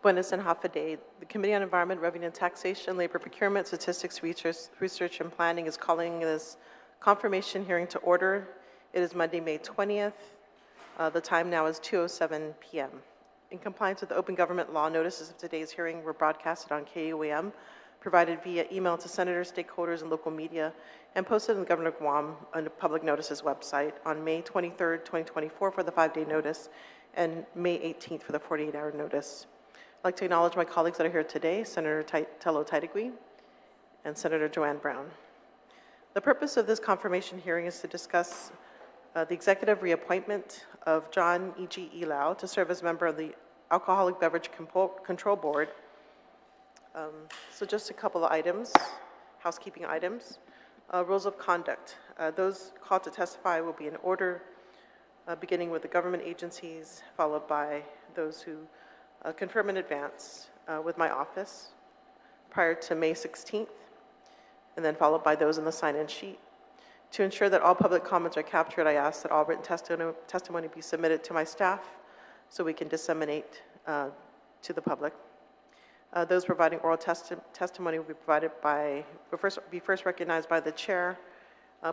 Buenas and half a day. The Committee on Environment, Revenue and Taxation, Labor Procurement, Statistics, Research and Planning is calling this confirmation hearing to order. It is Monday, May 20th. The time now is 2:07 p.m. In compliance with the open government law, notices of today's hearing were broadcasted on KUAM, provided via email to senators, stakeholders, and local media, and posted on the Governor of Guam on the Public Notices website on May 23rd, 2024 for the 5-day notice and May 18th for the 48-hour notice. I'd like to acknowledge my colleagues that are here today, Senator Tello Taitigui and Senator Joanne Brown. The purpose of this confirmation hearing is to discuss the executive reappointment of John E.G. Ilao to serve as member of the Alcoholic Beverage Control Board. So just a couple of items, housekeeping items. Rules of conduct. Those called to testify will be in order, beginning with the government agencies, followed by those who confirm in advance with my office prior to May 16th, and then followed by those in the sign-in sheet. To ensure that all public comments are captured, I ask that all written testimony be submitted to my staff so we can disseminate to the public. Those providing oral testimony will be first recognized by the chair.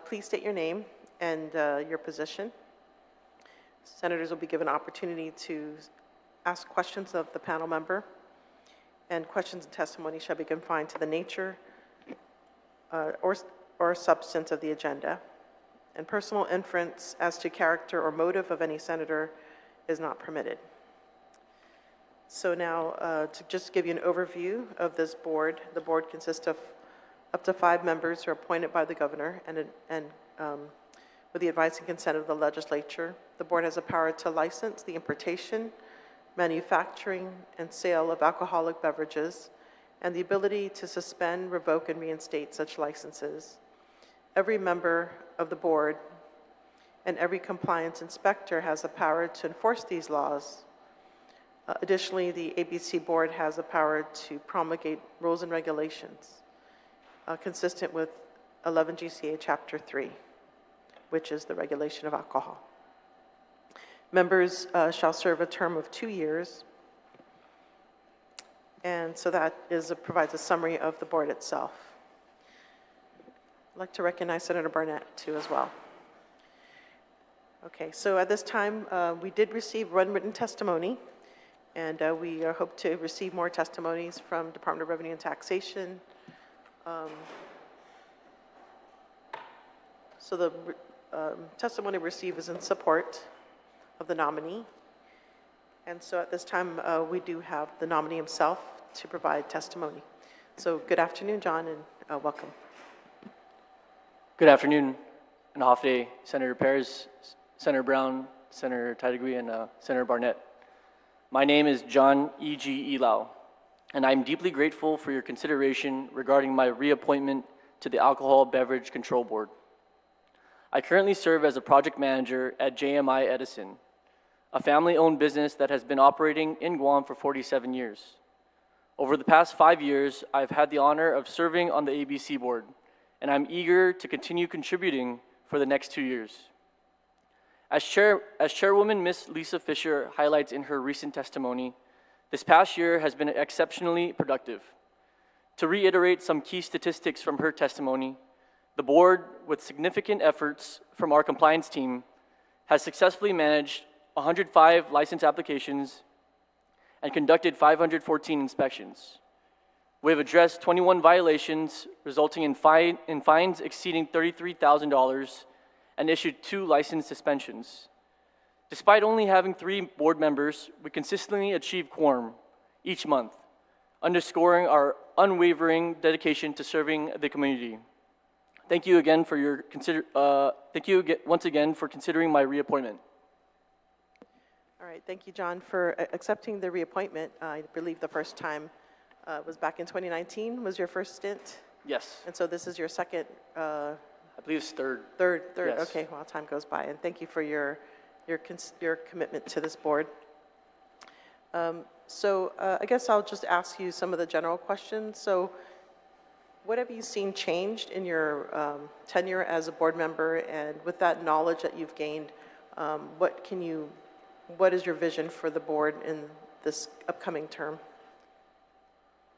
Please state your name and your position. Senators will be given an opportunity to ask questions of the panel member, and questions and testimony shall be confined to the nature or substance of the agenda, and personal inference as to character or motive of any senator is not permitted. So now, to just give you an overview of this board, the board consists of up to 5 members who are appointed by the governor and with the advice and consent of the legislature. The board has the power to license the importation, manufacturing, and sale of alcoholic beverages, and the ability to suspend, revoke, and reinstate such licenses. Every member of the board and every compliance inspector has the power to enforce these laws. Additionally, the ABC board has the power to promulgate rules and regulations consistent with 11 GCA Chapter 3, which is the regulation of alcohol. Members shall serve a term of 2 years, and so that provides a summary of the board itself. I'd like to recognize Senator Barnett, too, as well. Okay, so at this time, we did receive one written testimony, and we hope to receive more testimonies from Department of Revenue and Taxation. So the testimony received is in support of the nominee. And so at this time, we do have the nominee himself to provide testimony. So good afternoon, John, and welcome. Good afternoon and a half day, Senator Perez, Senator Brown, Senator Taitigui, and Senator Barnett. My name is John E.G. Ilao, and I'm deeply grateful for your consideration regarding my reappointment to the Alcohol Beverage Control Board. I currently serve as a project manager at JMI Edison, a family-owned business that has been operating in Guam for 47 years. Over the past 5 years, I've had the honor of serving on the ABC board, and I'm eager to continue contributing for the next 2 years. As Chairwoman Ms. Lisa Fisher highlights in her recent testimony, this past year has been exceptionally productive. To reiterate some key statistics from her testimony, the board, with significant efforts from our compliance team, has successfully managed 105 license applications and conducted 514 inspections. We have addressed 21 violations, resulting in fines exceeding $33,000, and issued 2 license suspensions. Despite only having 3 board members, we consistently achieve quorum each month, underscoring our unwavering dedication to serving the community. Thank you again for your once again for considering my reappointment. All right, thank you, John, for accepting the reappointment. I believe the first time was back in 2019, was your first stint? Yes. And so this is your second? I believe it's third. Third, yes. Okay, well, time goes by, and thank you for your commitment to this board. I guess I'll just ask you some of the general questions. So what have you seen changed in your tenure as a board member, and with that knowledge that you've gained, what is your vision for the board in this upcoming term?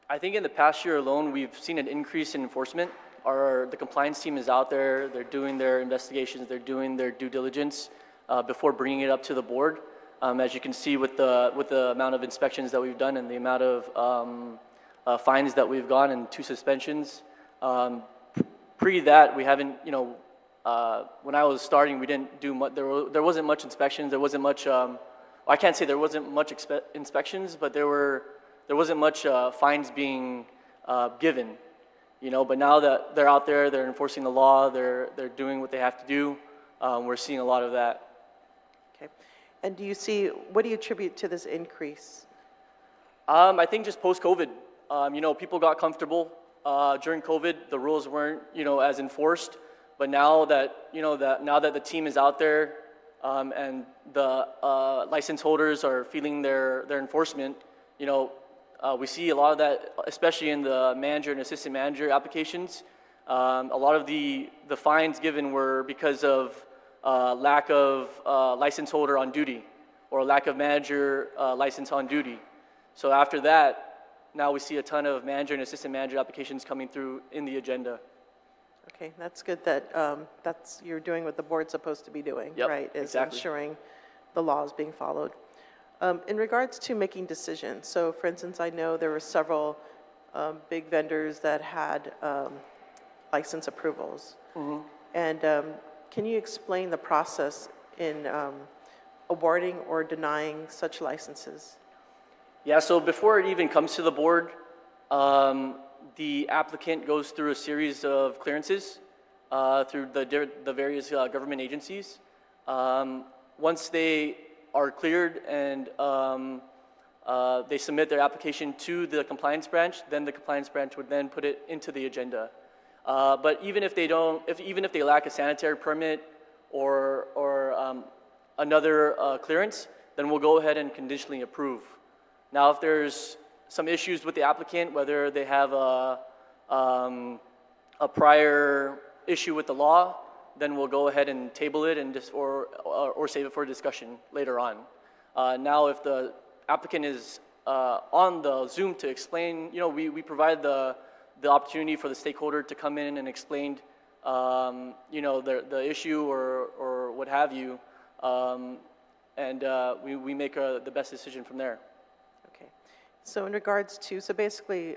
I think in the past year alone, we've seen an increase in enforcement. The compliance team is out there, they're doing their investigations, they're doing their due diligence before bringing it up to the board. As you can see with the amount of inspections that we've done and the amount of fines that we've gone and 2 suspensions. Pre that, we haven't, when I was starting, we didn't do much, there wasn't much inspections, there wasn't much, I can't say there wasn't much inspections, but there wasn't much fines being given, but now that they're out there, they're enforcing the law, they're doing what they have to do, we're seeing a lot of that. Okay. And what do you attribute to this increase? I think just post-COVID, people got comfortable. During COVID, the rules weren't, as enforced. But now that, now that the team is out there and the license holders are feeling their enforcement, we see a lot of that, especially in the manager and assistant manager applications. A lot of the fines given were because of lack of license holder on duty or lack of manager license on duty. So after that, now we see a ton of manager and assistant manager applications coming through in the agenda. Okay, that's good that you're doing what the board's supposed to be doing, yep, right? Is exactly. ensuring the law is being followed. In regards to making decisions, so for instance, I know there were several big vendors that had license approvals. Mm-hmm. And can you explain the process in awarding or denying such licenses? Yeah, so before it even comes to the board, the applicant goes through a series of clearances through the various government agencies. Once they are cleared and they submit their application to the compliance branch, then the compliance branch would then put it into the agenda. But even if they lack a sanitary permit or another clearance, then we'll go ahead and conditionally approve. Now, if there's some issues with the applicant, whether they have a prior issue with the law, then we'll go ahead and table it and or save it for discussion later on. Now, if the applicant is on the Zoom to explain, we provide the opportunity for the stakeholder to come in and explain, the issue or what have you, and we make the best decision from there. Okay. So in regards to, so basically,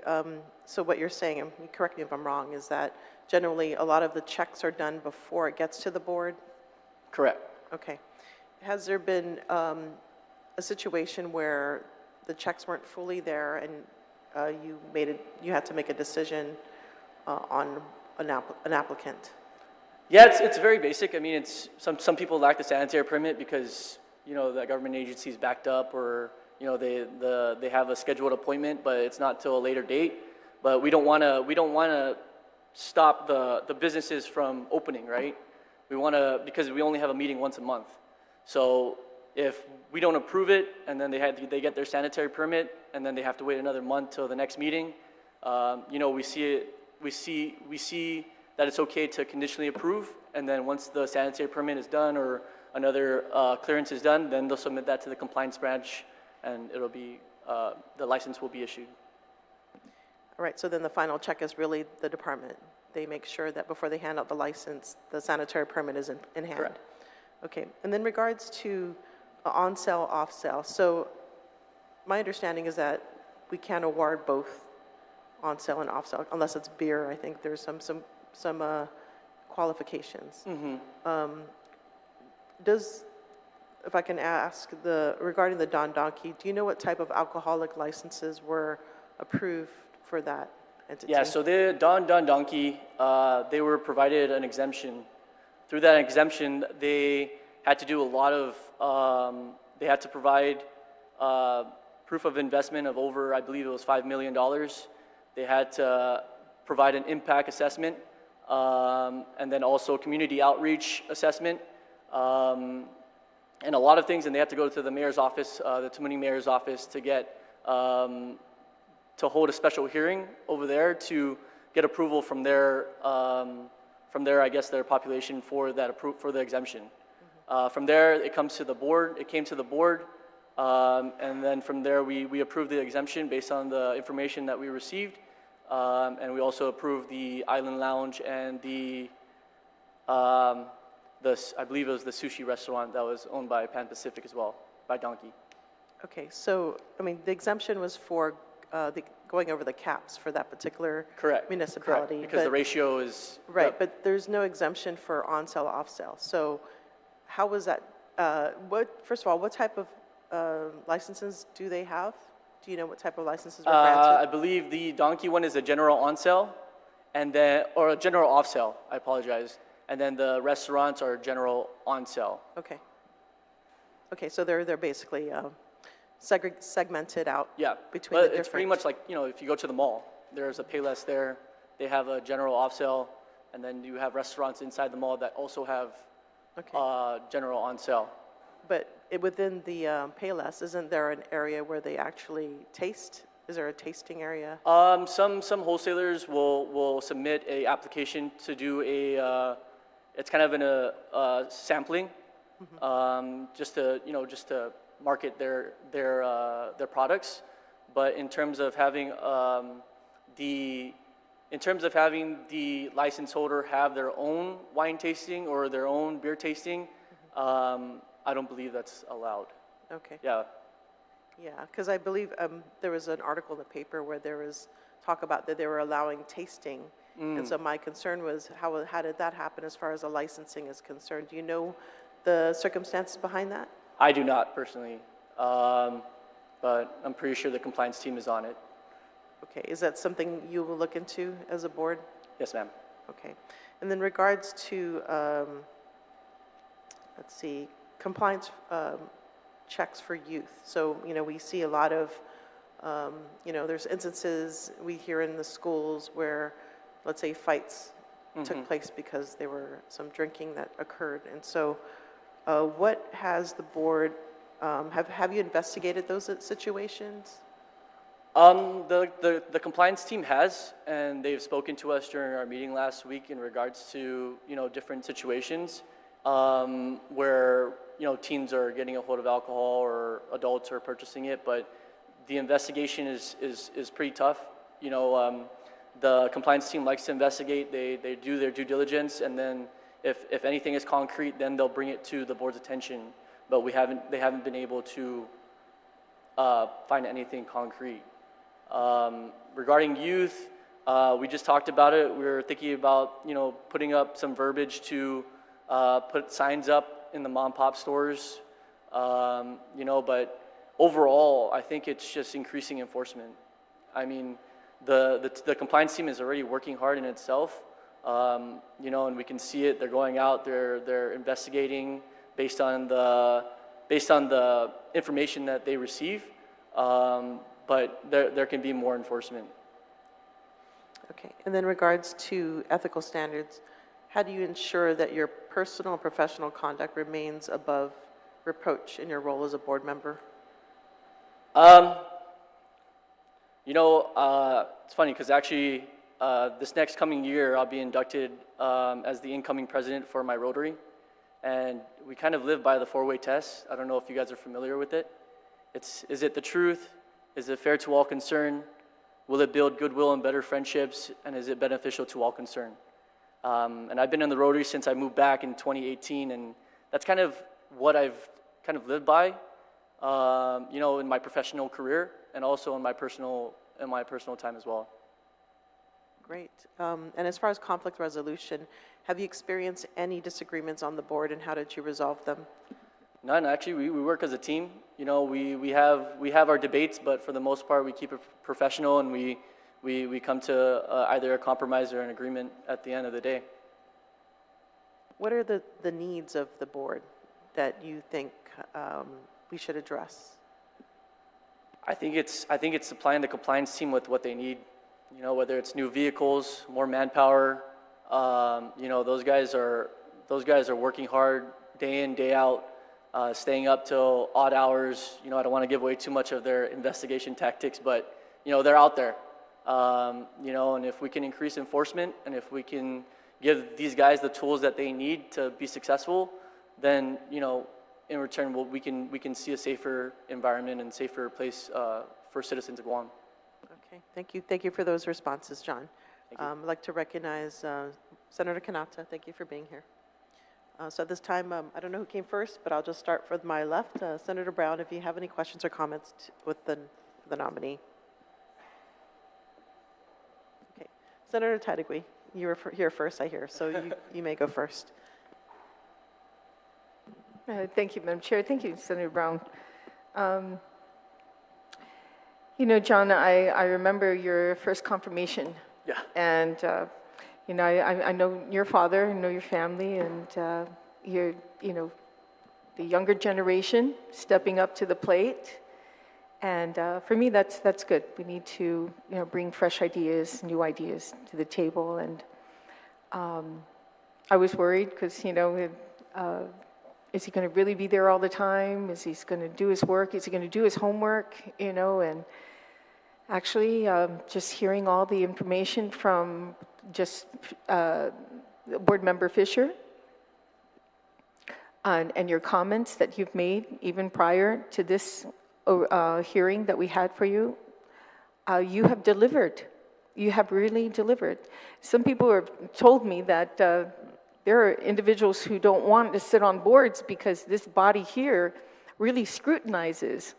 so what you're saying, and correct me if I'm wrong, is that generally a lot of the checks are done before it gets to the board? Correct. Okay. Has there been a situation where the checks weren't fully there and you had to make a decision on an applicant? Yeah, it's very basic. I mean, it's some people lack the sanitary permit because the government agency's backed up, or they have a scheduled appointment, but it's not till a later date. But we don't want to stop the businesses from opening, right? We want to, because we only have a meeting once a month. So if we don't approve it and then they get their sanitary permit and then they have to wait another month till the next meeting, we see that it's okay to conditionally approve, and then once the sanitary permit is done or another clearance is done, then they'll submit that to the compliance branch, and it'll be the license will be issued. All right, so then the final check is really the department. They make sure that before they hand out the license, the sanitary permit is in hand. Correct. Okay, and then regards to on sale, off sale. So my understanding is that we can't award both on sale and off sale unless it's beer. I think there's some qualifications. Mm-hmm. If I can ask, regarding the Don Donkey, do you know what type of alcoholic licenses were approved for that entity? Yeah, so the Don Donkey, they were provided an exemption. Through that exemption, they had to do a lot of, they had to provide proof of investment of over, I believe it was $5 million. They had to provide an impact assessment, and then also community outreach assessment, and a lot of things, and they had to go to the mayor's office, the Nominee mayor's office, to get, to hold a special hearing over there to get approval from their, I guess, their population for that for the exemption. Mm-hmm. From there, it comes to the board. It came to the board. And then from there, we approved the exemption based on the information that we received. And we also approved the Island Lounge and I believe it was the sushi restaurant that was owned by Pan Pacific as well, by Donkey. Okay, so, I mean, the exemption was for going over the caps for that particular municipality. Correct, because the ratio is... Right, Yep. but there's no exemption for on-sale, off-sale. So how was that, first of all, what type of licenses do they have? Do you know what type of licenses were I granted? believe the Donkey one is a general on-sale, and then, or a general off-sale, I apologize. And then the restaurants are general on-sale. Okay. Okay, so they're basically segmented out Yeah, between the but different... it's pretty much like, you know, if you go to the mall, there's a Payless there, they have a general off-sale, and then you have restaurants inside the mall that also have general on-sale. But within the Payless, isn't there an area where they actually taste? Is there a tasting area? Some wholesalers will submit a application to do a, it's kind of in a sampling, just to market their products. But in terms of having the license holder have their own wine tasting or their own beer tasting, I don't believe that's allowed. Okay. Yeah. Yeah, because I believe there was an article in the paper where there was talk about that they were allowing tasting. And so my concern was how did that happen as far as the licensing is concerned? Do you know the circumstances behind that? I do not personally, but I'm pretty sure the compliance team is on it. Okay, is that something you will look into as a board? Yes, ma'am. Okay, and then regards to, let's see, compliance checks for youth. So, you know, we see a lot of, you know, there's instances we hear in the schools where, let's say, fights took place because there were some drinking that occurred. And so what has the board, have you investigated those situations? The compliance team has, and they've spoken to us during our meeting last week in regards to, you know, different situations where, you know, teens are getting a hold of alcohol or adults are purchasing it, but the investigation is pretty tough. You know, the compliance team likes to investigate, they do their due diligence, and then if anything is concrete, then they'll bring it to the board's attention, but they haven't been able to find anything concrete. Regarding youth, we just talked about it. We were thinking about, you know, putting up some verbiage to put signs up in the mom and pop stores, you know, but overall, I think it's just increasing enforcement. I mean, the compliance team is already working hard in itself, you know, and we can see it. They're going out, they're investigating based on the information that they receive, but there can be more enforcement. Okay, and then regards to ethical standards, how do you ensure that your personal and professional conduct remains above reproach in your role as a board member? You know, it's funny because actually this next coming year I'll be inducted as the incoming president for my Rotary, and we kind of live by the four-way test. I don't know if you guys are familiar with it. Is it the truth? Is it fair to all concerned? Will it build goodwill and better friendships? And is it beneficial to all concerned? And I've been in the Rotary since I moved back in 2018, and that's kind of what I've kind of lived by, you know, in my professional career and also in my personal time as well. Great. And as far as conflict resolution, have you experienced any disagreements on the board, and how did you resolve them? None, actually. We work as a team. You know, we have our debates, but for the most part, we keep it professional, and we come to either a compromise or an agreement at the end of the day. What are the needs of the board that you think we should address? I think it's supplying the compliance team with what they need. You know, whether it's new vehicles, more manpower. You know, those guys are working hard day in, day out, staying up till odd hours. You know, I don't want to give away too much of their investigation tactics, but you know, they're out there. You know, and if we can increase enforcement, and if we can give these guys the tools that they need to be successful, then, you know, in return, we can see a safer environment and safer place for citizens of Guam. Okay, thank you. Thank you for those responses, John. Thank you. I'd like to recognize Senator Kanata. Thank you for being here. So at this time, I don't know who came first, but I'll just start with my left. Senator Brown, if you have any questions or comments with the nominee. Okay. Senator Tadegui, you were here first, I hear, so you may go first. Thank you, Madam Chair. Thank you, Senator Brown. You know, John, I remember your first confirmation. Yeah. And, you know, I know your father, I know your family, and you're, you know, the younger generation stepping up to the plate. And for me, that's good. We need to, you know, bring fresh ideas, new ideas to the table. And I was worried because, you know, is he going to really be there all the time? Is he going to do his work? Is he going to do his homework? You know, and actually, just hearing all the information from just Board Member Fisher and your comments that you've made even prior to this hearing that we had for you, you have delivered. You have really delivered. Some people have told me that there are individuals who don't want to sit on boards because this body here really scrutinizes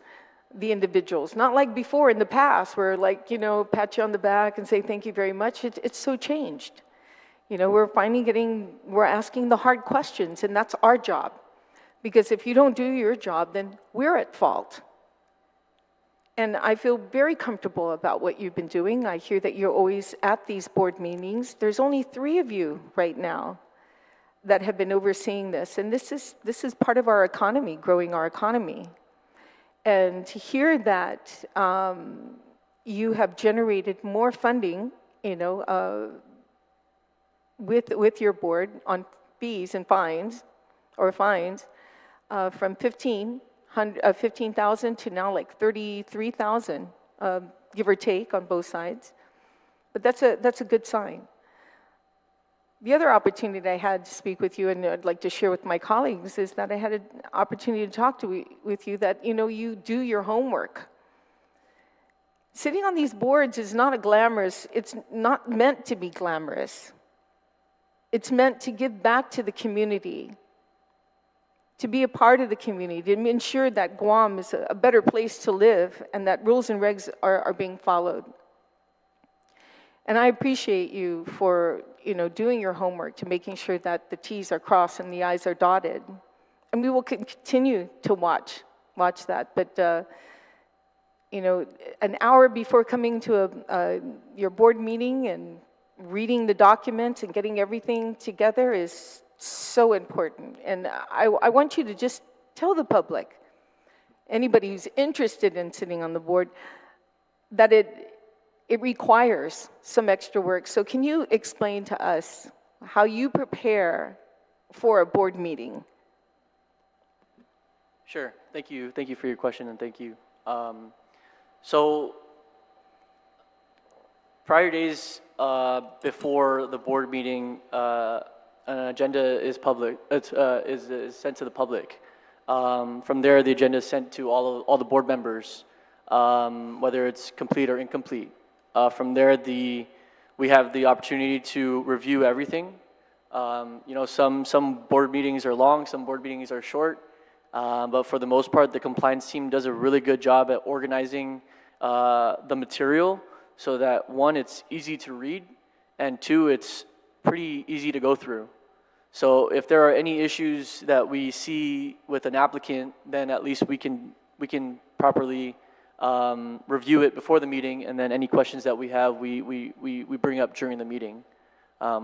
the individuals. Not like before in the past where, like, you know, pat you on the back and say thank you very much. It's so changed. You know, we're asking the hard questions, and that's our job. Because if you don't do your job, then we're at fault. And I feel very comfortable about what you've been doing. I hear that you're always at these board meetings. There's only 3 of you right now that have been overseeing this. And this is part of our economy, growing our economy. And to hear that you have generated more funding, you know, with your board on fees and fines, from 15,000 to now like 33,000, give or take on both sides. But that's a good sign. The other opportunity I had to speak with you, and I'd like to share with my colleagues, is that I had an opportunity to talk with you that, you know, you do your homework. Sitting on these boards is not it's not meant to be glamorous. It's meant to give back to the community, to be a part of the community, to ensure that Guam is a better place to live and that rules and regs are being followed. And I appreciate you for, you know, doing your homework, to making sure that the T's are crossed and the I's are dotted. And we will continue to watch that. But, you know, an hour before coming to your board meeting and reading the documents and getting everything together is so important. And I want you to just tell the public, anybody who's interested in sitting on the board, that it requires some extra work. So can you explain to us how you prepare for a board meeting? Sure. Thank you. Thank you for your question, and thank you. So prior days before the board meeting, an agenda is public. Is sent to the public. From there, the agenda is sent to all the board members, whether it's complete or incomplete. From there, we have the opportunity to review everything. You know, some board meetings are long, some board meetings are short, but for the most part, the compliance team does a really good job at organizing the material so that, 1, it's easy to read, and 2, it's pretty easy to go through. So if there are any issues that we see with an applicant, then at least we can properly review it before the meeting, and then any questions that we have, we bring up during the meeting. How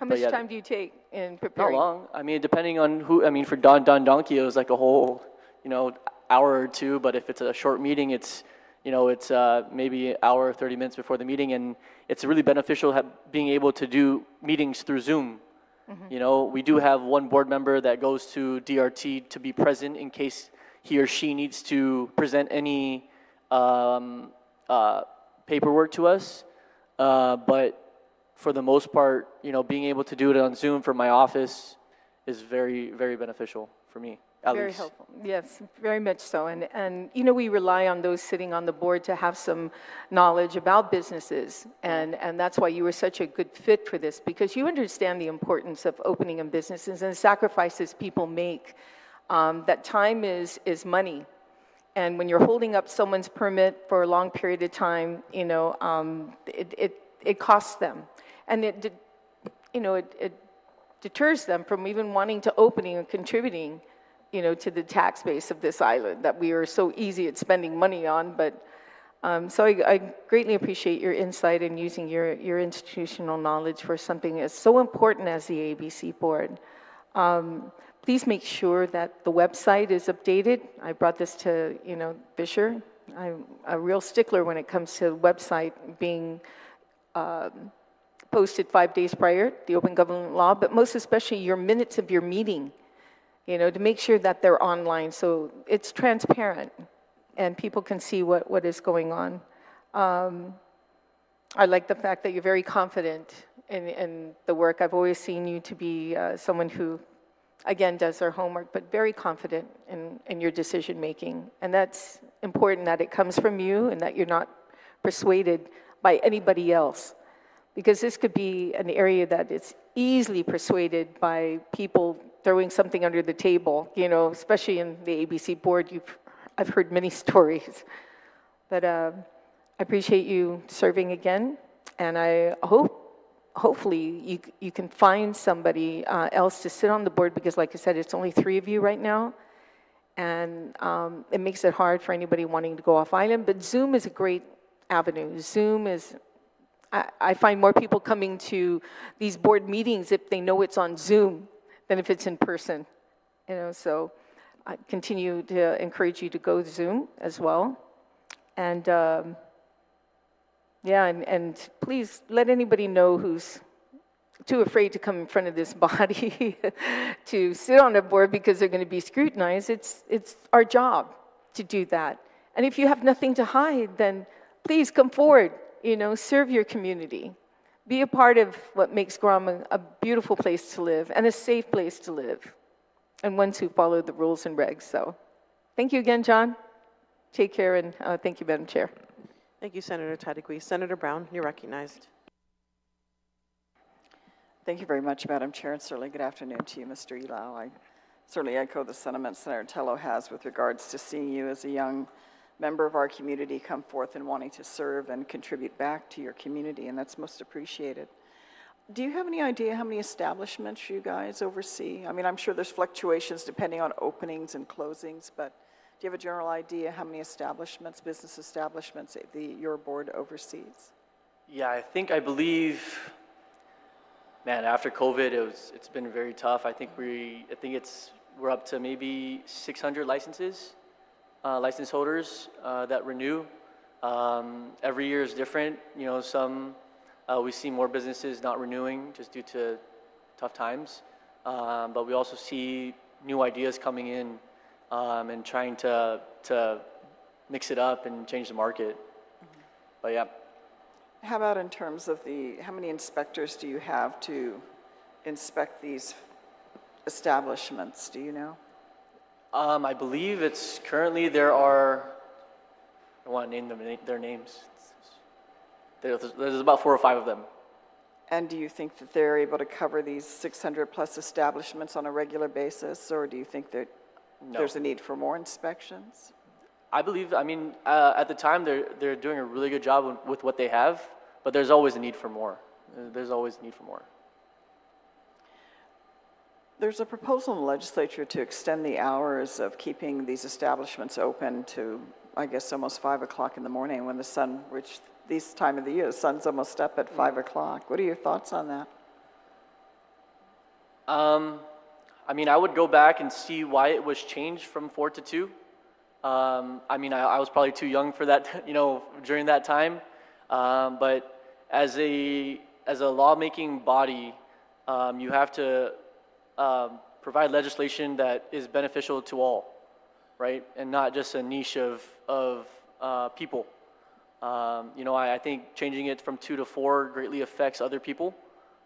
much time do you take in preparing? Not long. I mean, depending on who. I mean, for Don Donkey, it was like a whole, you know, hour or two. But if it's a short meeting, it's, you know, it's maybe an hour, 30 minutes before the meeting, and it's really beneficial being able to do meetings through Zoom. Mm-hmm. You know, we do have one board member that goes to DRT to be present in case he or she needs to present any paperwork to us, but for the most part, you know, being able to do it on Zoom from my office is very, very beneficial for me. at Very least. helpful. Yes, very much so. And you know, we rely on those sitting on the board to have some knowledge about businesses. And that's why you were such a good fit for this, because you understand the importance of opening up businesses and the sacrifices people make. That time is money. And when you're holding up someone's permit for a long period of time, you know, it costs them. And it deters them from even wanting to opening and contributing, you know, to the tax base of this island that we are so easy at spending money on. But so I greatly appreciate your insight and using your institutional knowledge for something as so important as the ABC board. Please make sure that the website is updated. I brought this to, you know, Fisher. I'm a real stickler when it comes to website being posted 5 days prior, the open government law, but most especially your minutes of your meeting, you know, to make sure that they're online so it's transparent and people can see what is going on. I like the fact that you're very confident in the work. I've always seen you to be someone who, again, does their homework, but very confident in your decision making. And that's important, that it comes from you and that you're not persuaded by anybody else. Because this could be an area that is easily persuaded by people throwing something under the table, you know, especially in the ABC board. I've heard many stories. But I appreciate you serving again, and I hopefully you can find somebody else to sit on the board, because like I said, it's only 3 of you right now, and it makes it hard for anybody wanting to go off island. But Zoom is a great avenue. Zoom is, I find more people coming to these board meetings if they know it's on Zoom than if it's in person. You know, so I continue to encourage you to go Zoom as well. And yeah, and please let anybody know who's too afraid to come in front of this body to sit on a board because they're going to be scrutinized. It's our job to do that. And if you have nothing to hide, then please come forward. You know, serve your community. Be a part of what makes Guam a beautiful place to live and a safe place to live, and ones who follow the rules and regs. So thank you again, John. Take care, and thank you, Madam Chair. Thank you, Senator Tadigui. Senator Brown, you're recognized. Thank you very much, Madam Chair, and certainly good afternoon to you, Mr. Ilao. I certainly echo the sentiments Senator Tello has with regards to seeing you as a young member of our community come forth and wanting to serve and contribute back to your community, and that's most appreciated. Do you have any idea how many establishments you guys oversee? I mean, I'm sure there's fluctuations depending on openings and closings, but do you have a general idea how many establishments, business establishments, your board oversees? Yeah, I believe, man, after COVID, it's been very tough. I think we're up to maybe 600 licenses. License holders that renew. Every year is different. You know, some we see more businesses not renewing just due to tough times, but we also see new ideas coming in and trying to mix it up and change the market. Mm-hmm. But yeah. How about in terms of how many inspectors do you have to inspect these establishments? Do you know? I believe it's currently there are, I don't want to name their names. There's about 4 or 5 of them. And do you think that they're able to cover these 600 plus establishments on a regular basis, or do you think that there's a need for more inspections? I believe, at the time they're doing a really good job with what they have, but there's always a need for more. There's always a need for more. There's a proposal in the legislature to extend the hours of keeping these establishments open to, I guess, almost 5 o'clock in the morning when the sun, which this time of the year, the sun's almost up at 5 o'clock. What are your thoughts on that? I would go back and see why it was changed from 4 to 2. I was probably too young for that, during that time. But as a lawmaking body, you have to provide legislation that is beneficial to all, right? And not just a niche of people. I think changing it from 2 to 4 greatly affects other people.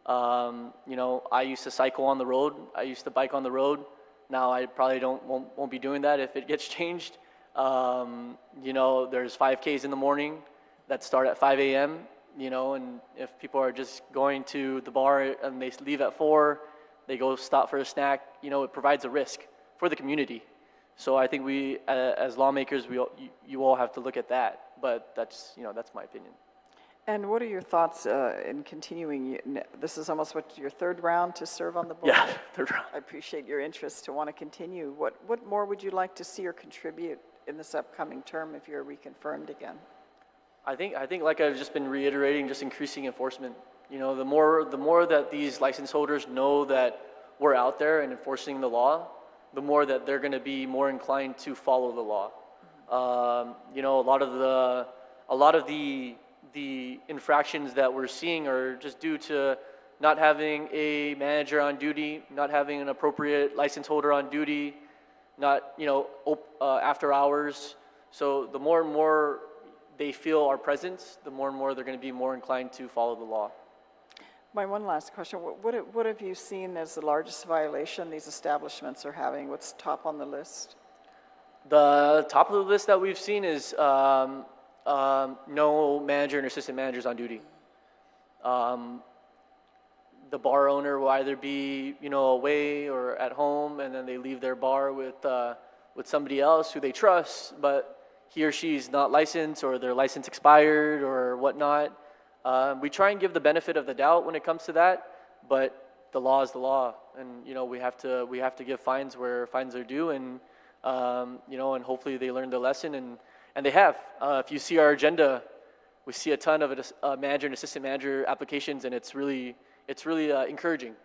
I used to cycle on the road. I used to bike on the road. Now, I probably won't be doing that if it gets changed. You know, there's 5Ks in the morning that start at 5 a.m., you know, and if people are just going to the bar and they leave at 4, they go stop for a snack, you know, it provides a risk for the community. So I think we, as lawmakers, you all have to look at that. But that's, you know, that's my opinion. And what are your thoughts in continuing? This is almost what, your third round to serve on the board? Yeah, third round. I appreciate your interest to want to continue. What more would you like to see or contribute in this upcoming term if you're reconfirmed again? I think like I've just been reiterating, just increasing enforcement. You know, the more that these license holders know that we're out there and enforcing the law, the more that they're going to be more inclined to follow the law. You know, a lot of the infractions that we're seeing are just due to not having a manager on duty, not having an appropriate license holder on duty, not, you know, after hours. So the more and more they feel our presence, the more and more they're going to be more inclined to follow the law. My one last question, what have you seen as the largest violation these establishments are having? What's top on the list? The top of the list that we've seen is no manager and assistant managers on duty. The bar owner will either be, you know, away or at home, and then they leave their bar with somebody else who they trust, but he or she's not licensed, or their license expired, or whatnot. We try and give the benefit of the doubt when it comes to that, but the law is the law, and you know we have to give fines where fines are due, and you know, and hopefully they learn the lesson, and they have. If you see our agenda, we see a ton of manager and assistant manager applications, and it's really encouraging.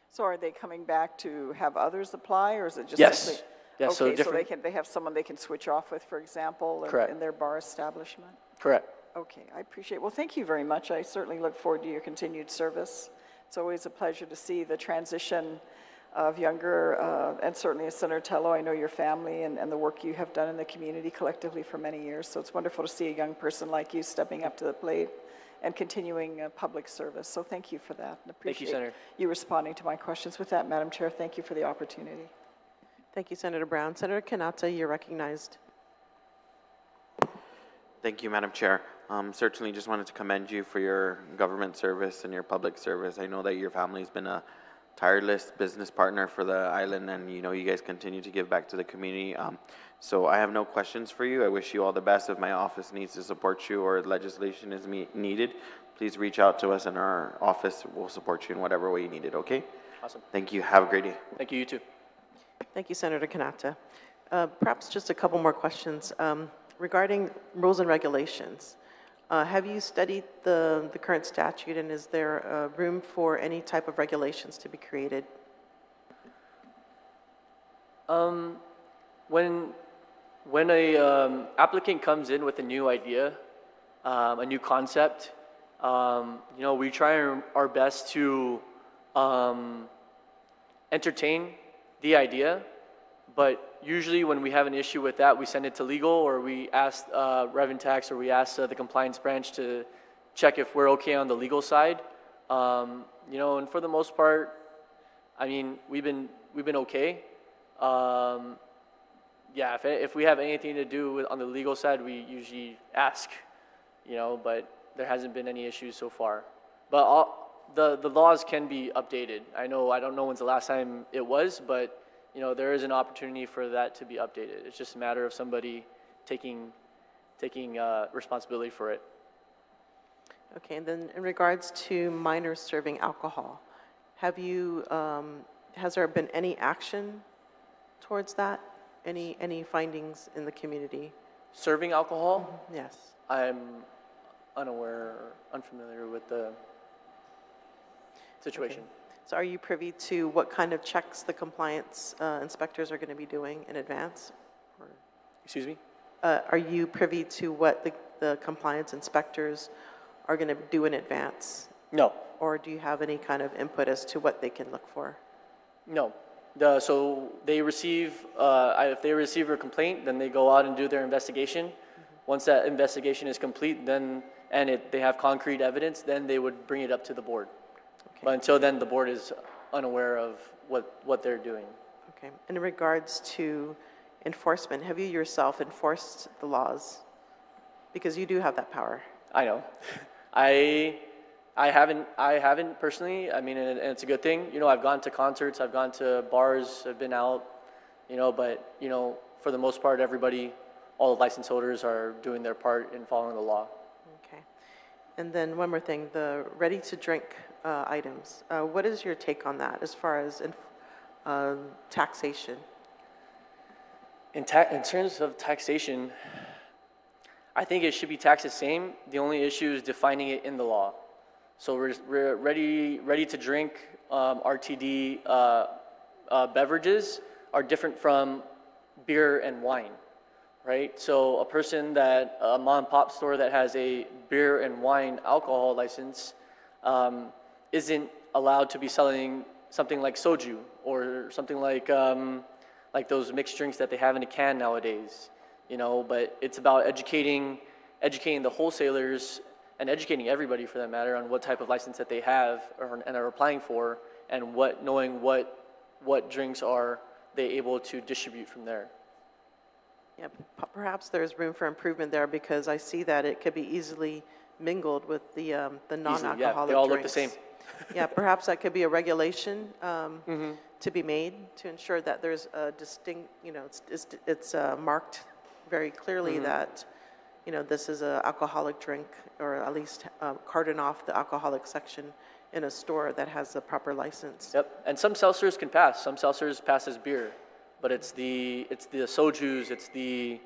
So are they coming back to have others apply, or is it just Yes. simply? Yes. Okay, So so they have someone they can switch off with, for example, Correct. in their bar establishment? Correct. Okay, I appreciate it. Well, thank you very much. I certainly look forward to your continued service. It's always a pleasure to see the transition of younger, and certainly as Senator Tello, I know your family and the work you have done in the community collectively for many years. So it's wonderful to see a young person like you stepping up to the plate and continuing public service. So thank you for that. And appreciate Senator. you responding to my questions. With that, Madam Chair, thank you for the opportunity. Thank you, Senator Brown. Senator Kanata, you're recognized. Thank you, Madam Chair. Certainly just wanted to commend you for your government service and your public service. I know that your family's been a tireless business partner for the island, and you know you guys continue to give back to the community. So I have no questions for you. I wish you all the best. If my office needs to support you or legislation is needed, please reach out to us, and our office will support you in whatever way you need it, okay? Awesome. Thank you. Have a great day. Thank you. You too. Thank you, Senator Kanata. Perhaps just a couple more questions. Regarding rules and regulations, have you studied the current statute, and is there room for any type of regulations to be created? When a applicant comes in with a new idea, a new concept, you know, we try our best to entertain the idea, but usually when we have an issue with that, we send it to legal, or we ask Revenue Tax, or we ask the compliance branch to check if we're okay on the legal side. You know, and for the most part, I mean, we've been okay. Yeah, if we have anything to do with on the legal side, we usually ask, you know, but there hasn't been any issues so far. But the laws can be updated. I don't know when's the last time it was, but you know, there is an opportunity for that to be updated. It's just a matter of somebody taking responsibility for it. Okay, and then in regards to minors serving alcohol, have you, has there been any action towards that? Any findings in the community? Serving alcohol? Yes. I'm unfamiliar with the situation. Okay. So are you privy to what kind of checks the compliance inspectors are going to be doing in advance? Or, Excuse me? are you privy to what the compliance inspectors are going to do in advance? No. Or do you have any kind of input as to what they can look for? No. So they receive, if they receive a complaint, then they go out and do their investigation. Once that investigation is complete, then, and they have concrete evidence, then they would bring it up to the board. Okay. But until then, the board is unaware of what they're doing. Okay. And in regards to enforcement, have you yourself enforced the laws? Because you do have that power. I know. I haven't personally. I mean, and it's a good thing. You know, I've gone to concerts, I've gone to bars, I've been out, you know, but, you know, for the most part, everybody, all the license holders are doing their part in following the law. Okay. And then one more thing, the ready-to-drink items. What is your take on that as far as taxation? In terms of taxation, I think it should be taxed the same. The only issue is defining it in the law. So we're ready to drink RTD beverages are different from beer and wine, right? So a mom and pop store that has a beer and wine alcohol license isn't allowed to be selling something like soju or something like those mixed drinks that they have in a can nowadays, you know. But it's about educating the wholesalers and educating everybody, for that matter, on what type of license that they have and are applying for, and knowing what drinks are they able to distribute from there. Yeah, perhaps there's room for improvement there, because I see that it could be easily mingled with the non-alcoholic yeah, they all look the drinks. same. Yeah, perhaps that could be a regulation to be made to ensure that there's a distinct, you know, it's marked very clearly that, you know, this is an alcoholic drink, or at least cordon off the alcoholic section in a store that has the proper license. Yep, and some seltzers can pass. Some seltzers pass as beer, but it's the sojus, it's the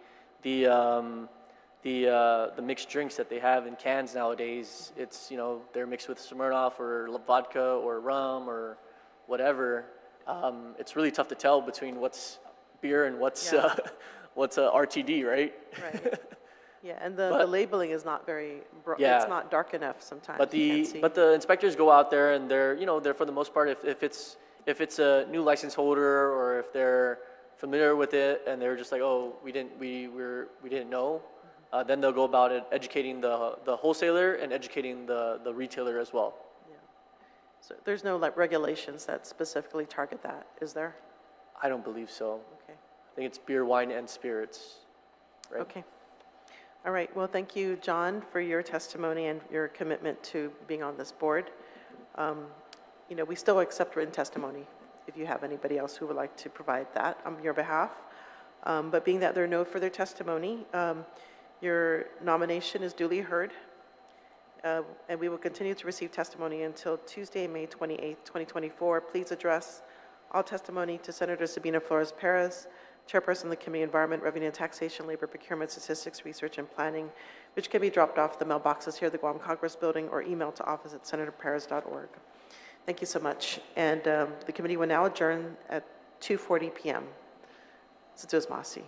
mixed drinks that they have in cans nowadays. It's, you know, they're mixed with Smirnoff or vodka or rum or whatever. It's really tough to tell between what's beer and what's what's a RTD, right? Right. Yeah, and the labeling is not very, it's not dark enough sometimes. But you can't see. the inspectors go out there, and they're, you know, they're, for the most part, if it's a new license holder, or if they're familiar with it and they're just like, oh, we didn't know, then they'll go about it educating the wholesaler and educating the retailer as well. Yeah. So there's no like regulations that specifically target that, is there? I don't believe so. Okay. I think it's beer, wine, and spirits. Right? Okay. All right. Well, thank you, John, for your testimony and your commitment to being on this board. You know, we still accept written testimony if you have anybody else who would like to provide that on your behalf. But being that there are no further testimony, your nomination is duly heard. And we will continue to receive testimony until Tuesday, May 28th, 2024. Please address all testimony to Senator Sabina Flores-Perez, Chairperson of the Committee on Environment, Revenue and Taxation, Labor, Procurement, Statistics, Research, and Planning, which can be dropped off the mailboxes here at the Guam Congress Building or emailed to office@senatorperez.org. Thank you so much. And the committee will now adjourn at 2:40 p.m. Masi.